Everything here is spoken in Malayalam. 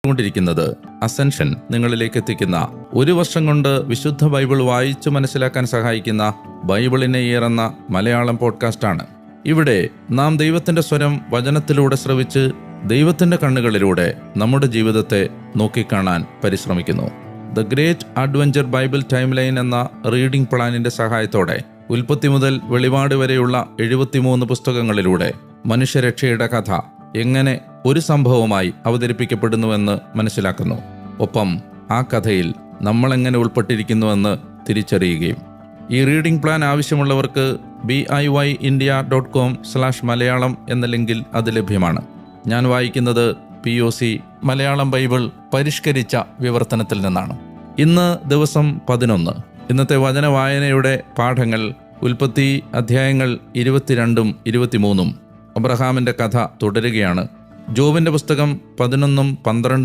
കൊണ്ടിരിക്കുന്നത് അസെൻഷൻ നിങ്ങളിലേക്ക് എത്തിക്കുന്ന ഒരു വർഷം കൊണ്ട് വിശുദ്ധ ബൈബിൾ വായിച്ചു മനസ്സിലാക്കാൻ സഹായിക്കുന്ന ബൈബിളിനെ ഏറുന്ന മലയാളം പോഡ്കാസ്റ്റാണ്. ഇവിടെ നാം ദൈവത്തിന്റെ സ്വരം വചനത്തിലൂടെ ശ്രവിച്ച് ദൈവത്തിന്റെ കണ്ണുകളിലൂടെ നമ്മുടെ ജീവിതത്തെ നോക്കിക്കാണാൻ പരിശ്രമിക്കുന്നു. The great adventure Bible time line എന്ന റീഡിംഗ് പ്ലാനിന്റെ സഹായത്തോടെ ഉൽപ്പത്തി മുതൽ വെളിപാട് വരെയുള്ള 73 പുസ്തകങ്ങളിലൂടെ മനുഷ്യരക്ഷയുടെ കഥ എങ്ങനെ ഒരു സംഭവമായി അവതരിപ്പിക്കപ്പെടുന്നുവെന്ന് മനസ്സിലാക്കുന്നു. ഒപ്പം ആ കഥയിൽ നമ്മളെങ്ങനെ ഉൾപ്പെട്ടിരിക്കുന്നുവെന്ന് തിരിച്ചറിയുകയും. ഈ റീഡിംഗ് പ്ലാൻ ആവശ്യമുള്ളവർക്ക് BIYindia.com/മലയാളം എന്ന ലിങ്കിൽ അത് ലഭ്യമാണ്. ഞാൻ വായിക്കുന്നത് POC മലയാളം ബൈബിൾ പരിഷ്കരിച്ച വിവർത്തനത്തിൽ നിന്നാണ്. ഇന്ന് ദിവസം 11. ഇന്നത്തെ വചന വായനയുടെ പാഠങ്ങൾ ഉൽപ്പത്തി അധ്യായങ്ങൾ 22ഉം 23ഉം. അബ്രഹാമിന്റെ കഥ തുടരുകയാണ്. ജോബിന്റെ പുസ്തകം 11ഉം 12ഉം